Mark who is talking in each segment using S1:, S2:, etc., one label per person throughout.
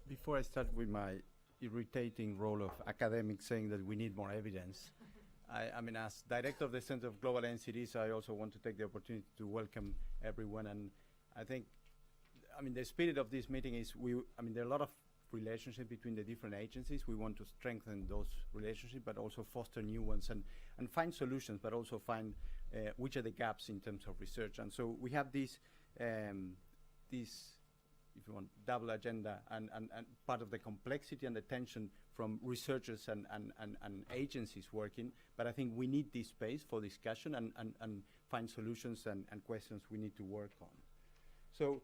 S1: Before I start with my irritating role of academic saying that we need more evidence, I mean, as director of the Center of Global NCDs, I also want to take the opportunity to welcome everyone. And I think, I mean, the spirit of this meeting is there are a lot of relationships between the different agencies. We want to strengthen those relationships, but also foster new ones and find solutions, but also find which are the gaps in terms of research. And so we have this, if you want, double agenda and part of the complexity and the tension from researchers and agencies working. But I think we need this space for discussion and find solutions and questions we need to work on. So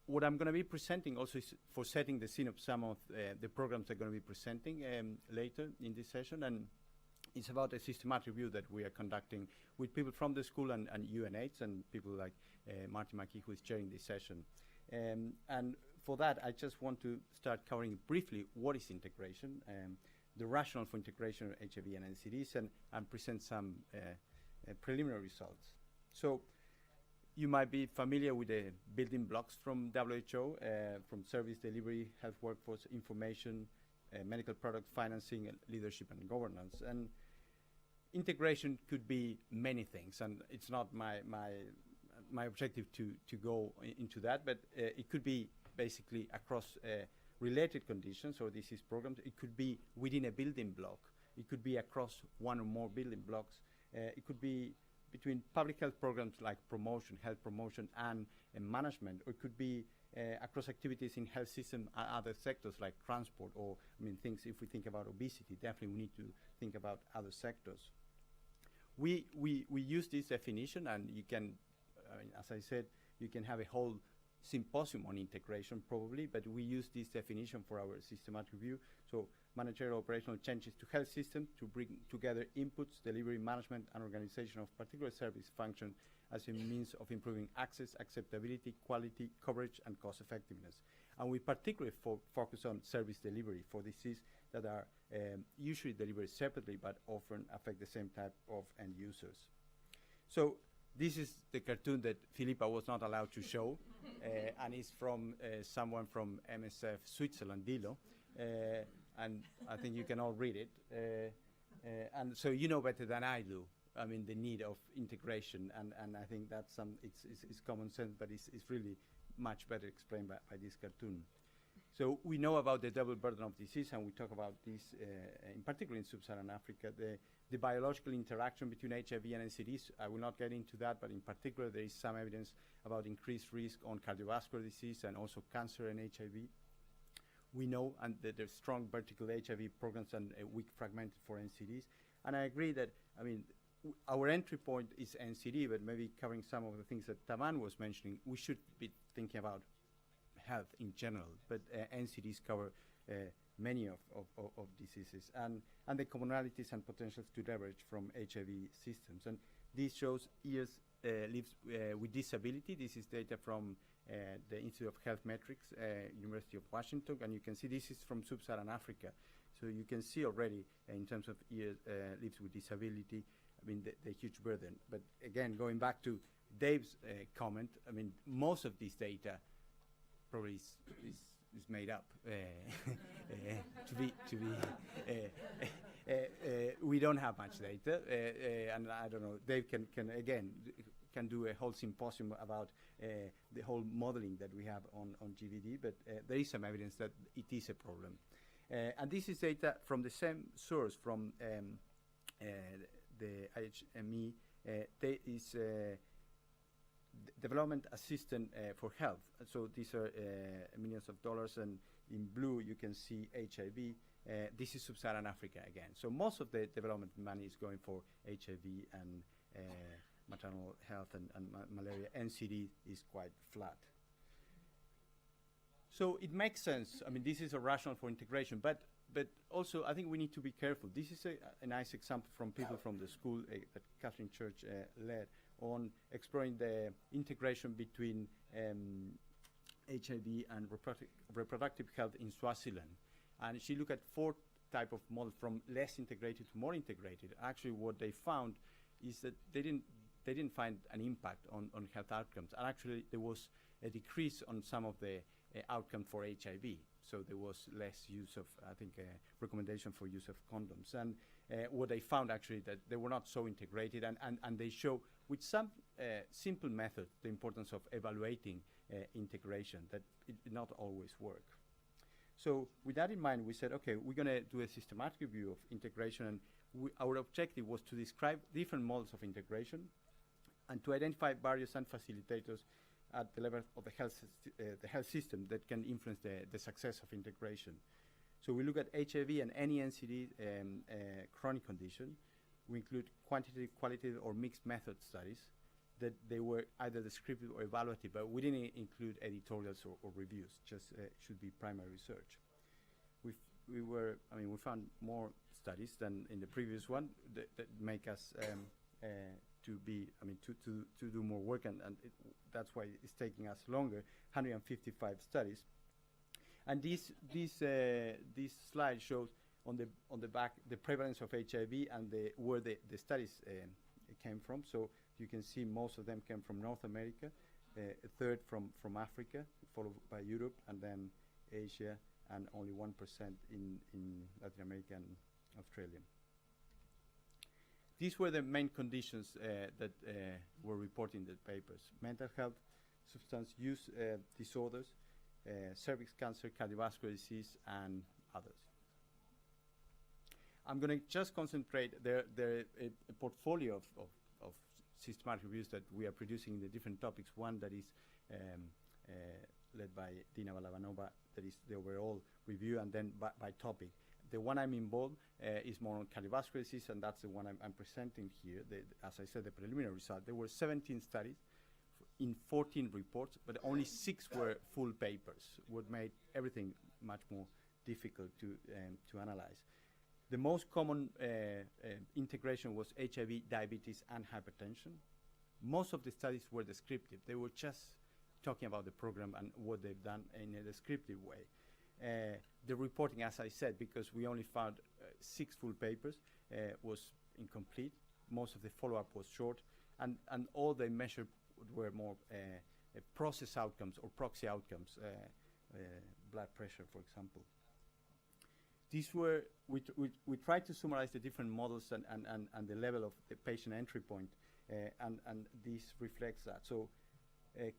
S1: what I'm going to be presenting also is for setting the scene of some of the programs I'm going to be presenting later in this session. And it's about a systematic review that we are conducting with people from the school and UNH and people like Martin Mckee, who is chairing this session. And for that, I just want to start covering briefly what is integration, the rationale for integration of HIV and NCDs, and present some preliminary results. So you might be familiar with the building blocks from WHO, from service delivery, health workforce, information, medical product financing, leadership, and governance. And integration could be many things, and it's not my objective to go into that, but it could be basically across related conditions or disease programs. It could be within a building block. It could be across one or more building blocks. It could be between public health programs like promotion, health promotion, and management, or it could be across activities in health system and other sectors like transport, or I mean things. If we think about obesity, definitely we need to think about other sectors. We use this definition, and you can, as I said, you can have a whole symposium on integration probably, but we use this definition for our systematic review. So managerial operational changes to health systems to bring together inputs, delivery, management, and organization of particular service function as a means of improving access, acceptability, quality, coverage, and cost effectiveness. And we particularly focus on service delivery for diseases that are usually delivered separately but often affect the same type of end users. So this is the cartoon that Philippa was not allowed to show, and it's from someone from MSF Switzerland, Dilo, and I think you can all read it. And so you know better than I do, I mean, the need of integration, and I think that's it's common sense, but it's really much better explained by this cartoon. So we know about the double burden of disease, and we talk about this in particular in sub-Saharan Africa, the biological interaction between HIV and NCDs. I will not get into that, but in particular there is some evidence about increased risk on cardiovascular disease and also cancer and HIV. We know that there's strong vertical HIV programs and weak fragmented for NCDs. And I agree that, I mean, our entry point is NCD, but maybe covering some of the things that Taman was mentioning, we should be thinking about health in general, but NCDs cover many of diseases and the commonalities and potentials to leverage from HIV systems. And this shows years lives with disability. This is data from the Institute of Health Metrics, University of Washington, and you can see this is from sub-Saharan Africa. So you can see already in terms of years lives with disability, I mean, the huge burden. But again, going back to Dave's comment, I mean, most of this data probably is made up. We don't have much data, and I don't know. Dave can do a whole symposium about the whole modeling that we have on GVD, but there is some evidence that it is a problem. And this is data from the same source, from the IHME. There is development assistance for health. So these are millions of dollars, and in blue you can see HIV. This is sub-Saharan Africa again. So most of the development money is going for HIV and maternal health and malaria. NCD is quite flat. So it makes sense. I mean, this is a rationale for integration, but also I think we need to be careful. This is a nice example from people from the school that Kathleen Church led on exploring the integration between HIV and reproductive health in Swaziland. And she looked at 4 types of models, from less integrated to more integrated. Actually, what they found is that they didn't find an impact on health outcomes. And actually, there was a decrease on some of the outcome for HIV. So there was less use of, I think, recommendation for use of condoms. And what they found actually that they were not so integrated, and they show with some simple method the importance of evaluating integration, that it not always work. So with that in mind, we said, okay, we're going to do a systematic review of integration, and our objective was to describe different models of integration and to identify barriers and facilitators at the level of the health system that can influence the success of integration. So we look at HIV and any NCD chronic condition. We include quantitative, qualitative, or mixed method studies that they were either descriptive or evaluative, but we didn't include editorials or reviews, just should be primary research. We found more studies than in the previous one that make us to do more work, and that's why it's taking us longer, 155 studies. And this slide shows on the back the prevalence of HIV and where the studies came from. So you can see most of them came from North America, a third from Africa, followed by Europe, and then Asia, and only 1% in Latin America and Australia. These were the main conditions that were reported in the papers: mental health, substance use disorders, cervix cancer, cardiovascular disease, and others. I'm going to just concentrate a portfolio of systematic reviews that we are producing in the different topics. One that is led by Dina Balabanova, that is the overall review, and then by topic. The one I'm involved is more on cardiovascular disease, and that's the one I'm presenting here. As I said, the preliminary result. There were 17 studies in 14 reports, but only 6 were full papers, what made everything much more difficult to analyze. The most common integration was HIV, diabetes, and hypertension. Most of the studies were descriptive. They were just talking about the program and what they've done in a descriptive way. The reporting, as I said, because we only found 6 full papers, was incomplete. Most of the follow-up was short, and all they measured were more process outcomes or proxy outcomes, blood pressure, for example. These were, we tried to summarize the different models and the level of the patient entry point, and this reflects that. So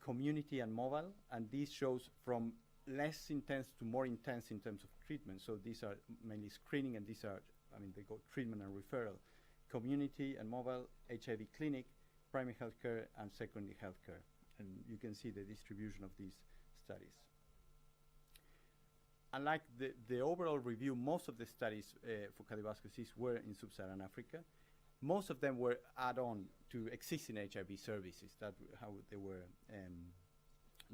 S1: community and mobile, and this shows from less intense to more intense in terms of treatment. So these are mainly screening, and these are, they go treatment and referral. Community and mobile, HIV clinic, primary healthcare, and secondary healthcare. And you can see the distribution of these studies. Unlike the overall review, most of the studies for cardiovascular disease were in sub-Saharan Africa. Most of them were add-on to existing HIV services. That's how they were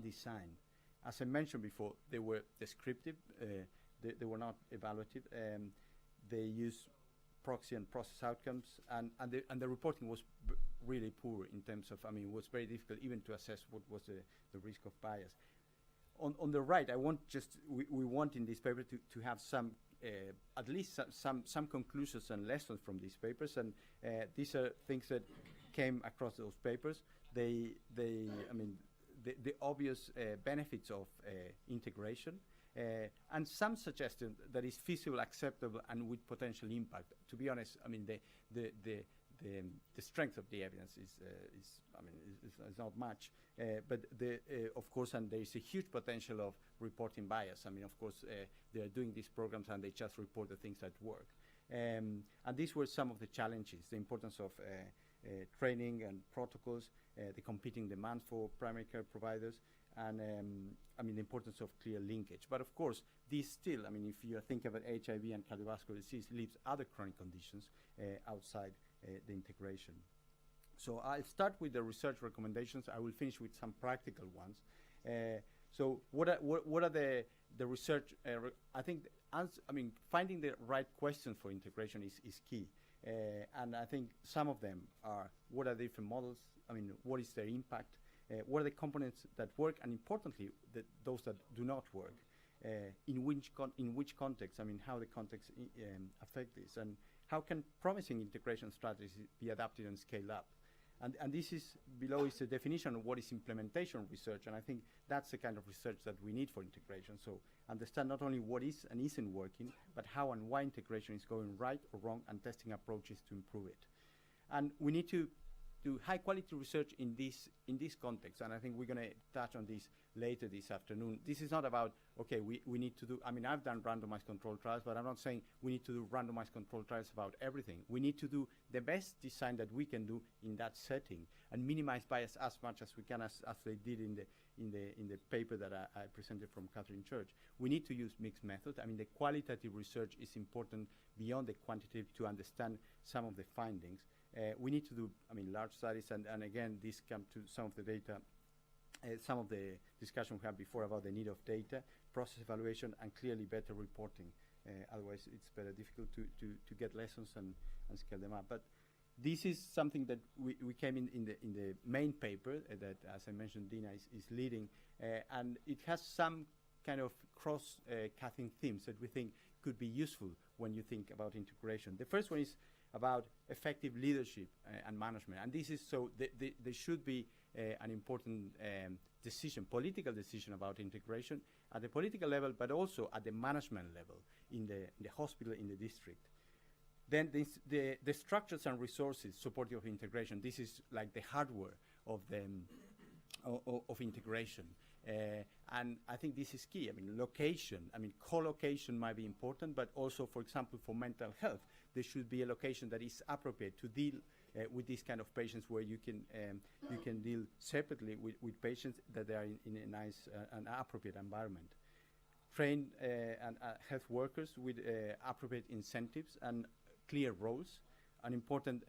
S1: designed. As I mentioned before, they were descriptive. They were not evaluative. They used proxy and process outcomes, and the reporting was really poor in terms of, it was very difficult even to assess what was the risk of bias. On the right, we want in this paper to have some, at least some conclusions and lessons from these papers, and these are things that came across those papers. The obvious benefits of integration, and some suggestion that is feasible, acceptable, and with potential impact. To be honest, the strength of the evidence is not much, but of course, and there is a huge potential of reporting bias. Of course, they are doing these programs and they just report the things that work. And these were some of the challenges: the importance of training and protocols, the competing demand for primary care providers, and the importance of clear linkage. But of course, these still, if you think about HIV and cardiovascular disease, leaves other chronic conditions outside the integration. So I'll start with the research recommendations. I will finish with some practical ones. So what are the research? I think finding the right questions for integration is key. And I think some of them are: what are the different models? What is their impact? What are the components that work? And importantly, those that do not work. In which context? How the context affect this, and how can promising integration strategies be adapted and scaled up? And this is below is a definition of what is implementation research, and I think that's the kind of research that we need for integration. So understand not only what is and isn't working, but how and why integration is going right or wrong, and testing approaches to improve it. And we need to do high quality research in this context, and I think we're going to touch on this later this afternoon. This is not about, okay, we need to do, I mean, I've done randomized controlled trials, but I'm not saying we need to do randomized controlled trials about everything. We need to do the best design that we can do in that setting and minimize bias as much as we can, as they did in the paper that I presented from Catherine Church. We need to use mixed methods. I mean, the qualitative research is important beyond the quantitative to understand some of the findings. We need to do, I mean, large studies, and again, this comes to some of the data, some of the discussion we had before about the need of data, process evaluation, and clearly better reporting. Otherwise, it's very difficult to get lessons and scale them up. But this is something that we came in the main paper that, as I mentioned, Dina is leading, and it has some kind of cross-cutting themes that we think could be useful when you think about integration. The first one is about effective leadership and management, and this is so there should be an important decision, political decision about integration at the political level, but also at the management level in the hospital, in the district. Then the structures and resources supportive of integration. This is like the hardware of the of integration. And I think this is key. I mean, location, I mean, co-location might be important, but also, for example, for mental health, there should be a location that is appropriate to deal with these kind of patients, where you can deal separately with patients that they are in a nice and appropriate environment. Train and health workers with appropriate incentives and clear roles. An important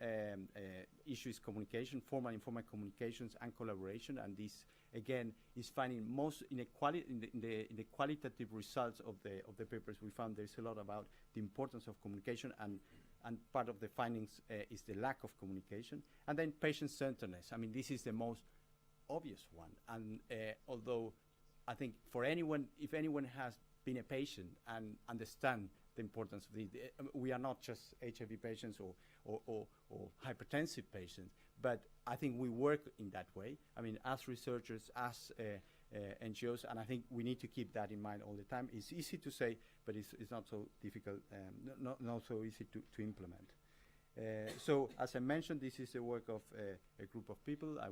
S1: issue is communication, formal and informal communications and collaboration, and this again is finding most in the qualitative results of the papers we found. There's a lot about the importance of communication, and part of the findings is the lack of communication. And then patient-centeredness. I mean, this is the most obvious one, and although I think for anyone, if anyone has been a patient and understand the importance of this, we are not just HIV patients or hypertensive patients, but I think we work in that way. I mean, as researchers, as NGOs, and I think we need to keep that in mind all the time. It's easy to say, but it's not so difficult, not so easy to implement. So, as I mentioned, this is the work of a group of people. I